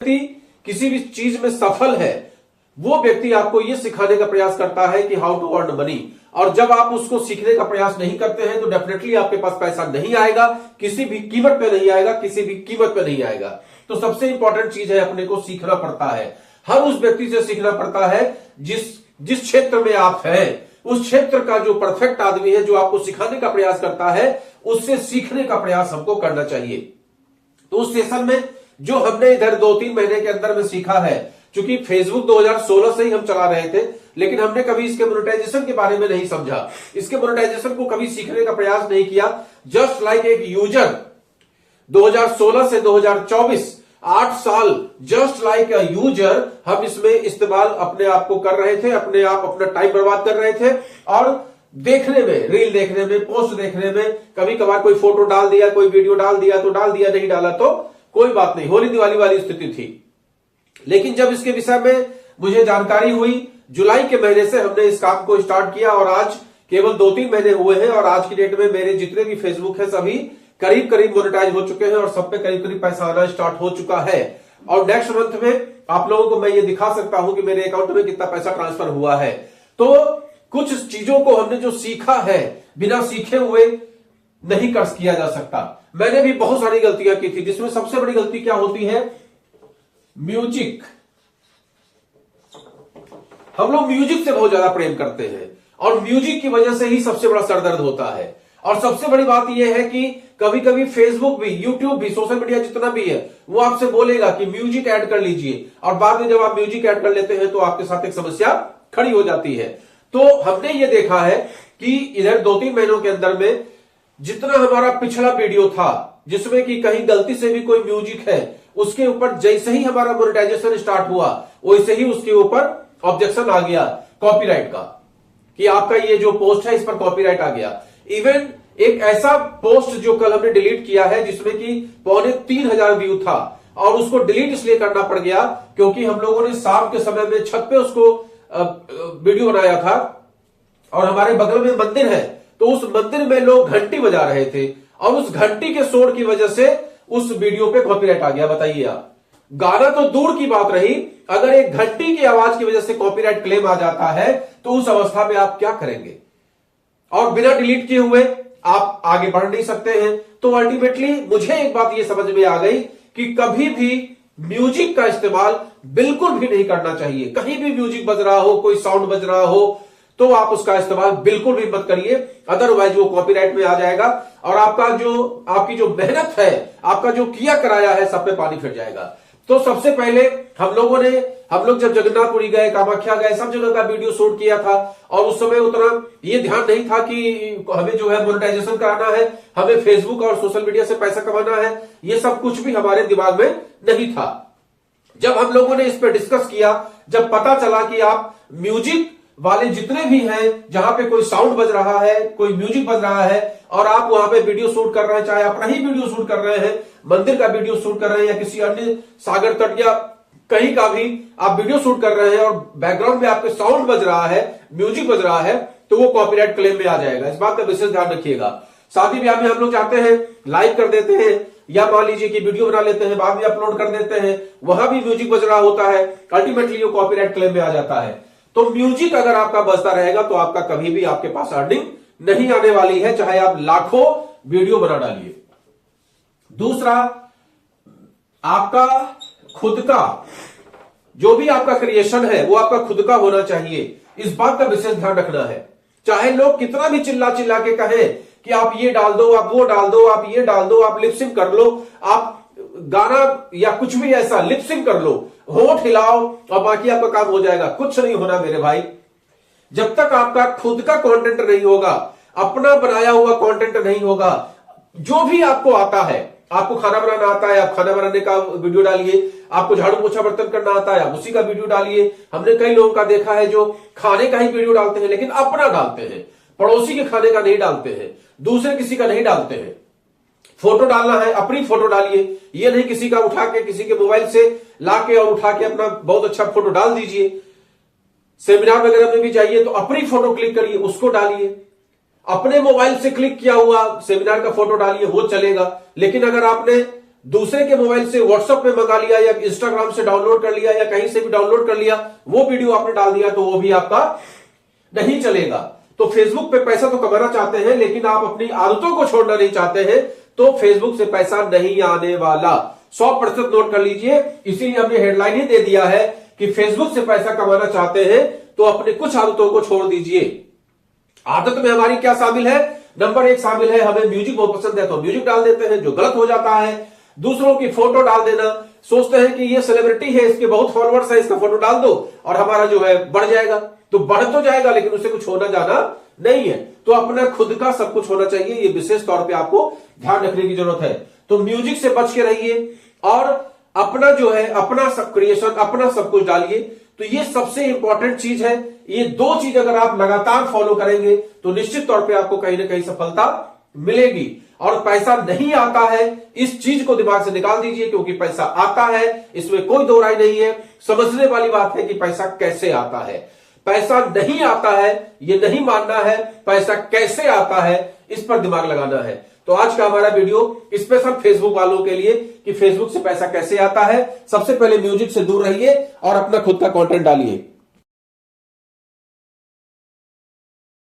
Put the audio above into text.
व्यक्ति किसी भी चीज में सफल है वो व्यक्ति आपको यह सिखाने का प्रयास करता है कि हाउ टू अर्न मनी। और जब आप उसको सीखने का प्रयास नहीं करते हैं तो डेफिनेटली आपके पास पैसा नहीं आएगा, किसी भी कीमत पे नहीं आएगा, किसी भी कीमत पे नहीं आएगा। तो सबसे इंपॉर्टेंट चीज है अपने को सीखना पड़ता है। हर उस व्यक्ति से सीखना पड़ता है जिस क्षेत्र में आप हैं, उस क्षेत्र का जो परफेक्ट आदमी है, जो आपको सिखाने का प्रयास करता है, उससे सीखने का प्रयास हमको करना चाहिए। तो उस सेशन में जो हमने इधर 2-3 महीने के अंदर में सीखा है, क्योंकि फेसबुक 2016 से ही हम चला रहे थे, लेकिन हमने कभी इसके मोनेटाइजेशन के बारे में नहीं समझा, इसके मोनेटाइजेशन को कभी सीखने का प्रयास नहीं किया। जस्ट लाइक एक यूजर 2016 से 2024 8 साल जस्ट लाइक अ यूजर हम इसमें इस्तेमाल अपने आप को कर रहे थे, अपने आप अपना टाइम बर्बाद कर रहे थे। और देखने में, रील देखने में, पोस्ट देखने में, कभी कभार कोई फोटो डाल दिया, कोई वीडियो डाल दिया तो डाल दिया, नहीं डाला तो कोई बात नहीं, होली दिवाली वाली स्थिति थी। लेकिन जब इसके विषय में मुझे जानकारी हुई, जुलाई के महीने से हमने इस काम को स्टार्ट किया और आज केवल 2-3 महीने हुए हैं और आज की डेट में मेरे जितने भी फेसबुक है सभी करीब करीब मोनेटाइज हो चुके हैं और सब पे करीब करीब पैसा आना स्टार्ट हो चुका है। और नेक्स्ट मंथ में आप लोगों को मैं ये दिखा सकता हूं कि मेरे अकाउंट में कितना पैसा ट्रांसफर हुआ है। तो कुछ चीजों को हमने जो सीखा है, बिना सीखे हुए नहीं कर किया जा सकता। मैंने भी बहुत सारी गलतियां की थी, जिसमें सबसे बड़ी गलती क्या होती है, म्यूजिक। हम लोग म्यूजिक से बहुत ज्यादा प्रेम करते हैं और म्यूजिक की वजह से ही सबसे बड़ा सरदर्द होता है। और सबसे बड़ी बात यह है कि कभी कभी फेसबुक भी, यूट्यूब भी, सोशल मीडिया जितना भी है, वो आपसे बोलेगा कि म्यूजिक ऐड कर लीजिए, और बाद में जब आप म्यूजिक ऐड कर लेते हैं तो आपके साथ एक समस्या खड़ी हो जाती है। तो हमने ये देखा है कि इधर 2-3 महीनों के अंदर में जितना हमारा पिछला वीडियो था जिसमें कि कहीं गलती से भी कोई म्यूजिक है, उसके ऊपर जैसे ही हमारा मोनेटाइजेशन स्टार्ट हुआ वैसे ही उसके ऊपर ऑब्जेक्शन आ गया कॉपीराइट का, कि आपका ये जो पोस्ट है इस पर कॉपीराइट आ गया। इवन एक ऐसा पोस्ट जो कल हमने डिलीट किया है जिसमें कि 3,500 व्यू था, और उसको डिलीट इसलिए करना पड़ गया क्योंकि हम लोगों ने शाम के समय में छत पे उसको वीडियो बनाया था और हमारे बगल में मंदिर है, तो उस मंदिर में लोग घंटी बजा रहे थे और उस घंटी के शोर की वजह से उस वीडियो पे कॉपीराइट आ गया। बताइए आप, गाना तो दूर की बात रही, अगर एक घंटी की आवाज की वजह से कॉपीराइट क्लेम आ जाता है तो उस अवस्था में आप क्या करेंगे? और बिना डिलीट किए हुए आप आगे बढ़ नहीं सकते हैं। तो अल्टीमेटली मुझे एक बात यह समझ में आ गई कि कभी भी म्यूजिक का इस्तेमाल बिल्कुल भी नहीं करना चाहिए। कहीं भी म्यूजिक बज रहा हो, कोई साउंड बज रहा हो, तो आप उसका इस्तेमाल बिल्कुल भी मत करिए, अदरवाइज वो कॉपीराइट में आ जाएगा और आपकी जो मेहनत है, आपका जो किया कराया है, सब पे पानी फिर जाएगा। तो सबसे पहले हम लोग जब जगन्नाथपुरी गए, कामाख्या गए, सब जगह का वीडियो शूट किया था और उस समय उतना ये ध्यान नहीं था कि हमें जो है मोनेटाइजेशन कराना है, हमें फेसबुक और सोशल मीडिया से पैसा कमाना है, ये सब कुछ भी हमारे दिमाग में नहीं था। जब हम लोगों ने इस पर डिस्कस किया, जब पता चला कि आप म्यूजिक वाले जितने भी हैं, जहां पे कोई साउंड बज रहा है, कोई म्यूजिक बज रहा है और आप वहां पे वीडियो शूट कर रहे हैं, चाहे अपना ही वीडियो शूट कर रहे हैं, मंदिर का वीडियो शूट कर रहे हैं या किसी अन्य सागर तट या कहीं का भी आप वीडियो शूट कर रहे हैं और बैकग्राउंड में आपके साउंड बज रहा है, म्यूजिक बज रहा है, तो वो कॉपीराइट क्लेम में आ जाएगा। इस बात का विशेष ध्यान रखिएगा। शादी ब्याह में हम लोग चाहते हैं लाइव कर देते हैं या मान लीजिए कि वीडियो बना लेते हैं, बाद में अपलोड कर देते हैं, वहां भी म्यूजिक बज रहा होता है, अल्टीमेटली वो कॉपीराइट क्लेम में आ जाता है। तो म्यूजिक अगर आपका बजता रहेगा तो आपका कभी भी आपके पास अर्निंग नहीं आने वाली है, चाहे आप लाखों वीडियो बना डालिए। दूसरा, आपका खुद का जो भी आपका क्रिएशन है वो आपका खुद का होना चाहिए। इस बात का विशेष ध्यान रखना है। चाहे लोग कितना भी चिल्ला चिल्ला के कहें कि आप ये डाल दो, आप वो डाल दो, आप ये डाल दो, आप लिपसिंग कर लो, आप गाना या कुछ भी ऐसा लिपसिंग कर लो, होठ हिलाओ और बाकी आपका काम हो जाएगा। कुछ नहीं होना मेरे भाई। जब तक आपका खुद का कंटेंट नहीं होगा, अपना बनाया हुआ कंटेंट नहीं होगा, जो भी आपको आता है, आपको खाना बनाना आता है, आप खाना बनाने का वीडियो डालिए, आपको झाड़ू पोछा बर्तन करना आता है, आप उसी का वीडियो डालिए। हमने कई लोगों का देखा है जो खाने का ही वीडियो डालते हैं, लेकिन अपना डालते हैं, पड़ोसी के खाने का नहीं डालते हैं, दूसरे किसी का नहीं डालते हैं। फोटो डालना है, अपनी फोटो डालिए, ये नहीं किसी का उठा के, किसी के मोबाइल से लाके और उठा के अपना बहुत अच्छा फोटो डाल दीजिए। सेमिनार वगैरह में भी जाइए तो अपनी फोटो क्लिक करिए, उसको डालिए। अपने मोबाइल से क्लिक किया हुआ सेमिनार का फोटो डालिए, वो चलेगा। लेकिन अगर आपने दूसरे के मोबाइल से व्हाट्सएप में मंगा लिया या इंस्टाग्राम से डाउनलोड कर लिया या कहीं से भी डाउनलोड कर लिया, वो वीडियो आपने डाल दिया तो वो भी आपका नहीं चलेगा। तो फेसबुक पे पैसा तो कमाना चाहते हैं लेकिन आप अपनी आदतों को छोड़ना नहीं चाहते हैं, तो फेसबुक से पैसा नहीं आने वाला, 100% नोट कर लीजिए। इसीलिए हमने हेडलाइन ही दे दिया है कि फेसबुक से पैसा कमाना चाहते हैं तो अपने कुछ आदतों को छोड़ दीजिए। आदत में हमारी क्या शामिल है? नंबर 1 शामिल है, हमें म्यूजिक बहुत पसंद है तो म्यूजिक डाल देते हैं, जो गलत हो जाता है। दूसरों की फोटो डाल देना, सोचते हैं कि ये सेलिब्रिटी है, इसके बहुत फॉलोअर्स है, इसका फोटो डाल दो और हमारा जो है बढ़ जाएगा। तो बढ़ तो जाएगा लेकिन उससे कुछ होना जाना नहीं है। तो अपना खुद का सब कुछ होना चाहिए, ये विशेष तौर पे आपको ध्यान रखने की जरूरत है। तो म्यूजिक से बच के रहिए और अपना जो है अपना सब क्रिएशन, अपना सब कुछ डालिए। तो ये सबसे इंपॉर्टेंट चीज है। ये 2 चीज अगर आप लगातार फॉलो करेंगे तो निश्चित तौर पे आपको कहीं ना कहीं सफलता मिलेगी। और पैसा नहीं आता है, इस चीज को दिमाग से निकाल दीजिए, क्योंकि पैसा आता है, इसमें कोई दो राय नहीं है। समझने वाली बात है कि पैसा कैसे आता है। पैसा नहीं आता है ये नहीं मानना है, पैसा कैसे आता है इस पर दिमाग लगाना है। तो आज का हमारा वीडियो स्पेशल फेसबुक वालों के लिए कि फेसबुक से पैसा कैसे आता है। सबसे पहले म्यूजिक से दूर रहिए और अपना खुद का कंटेंट डालिए।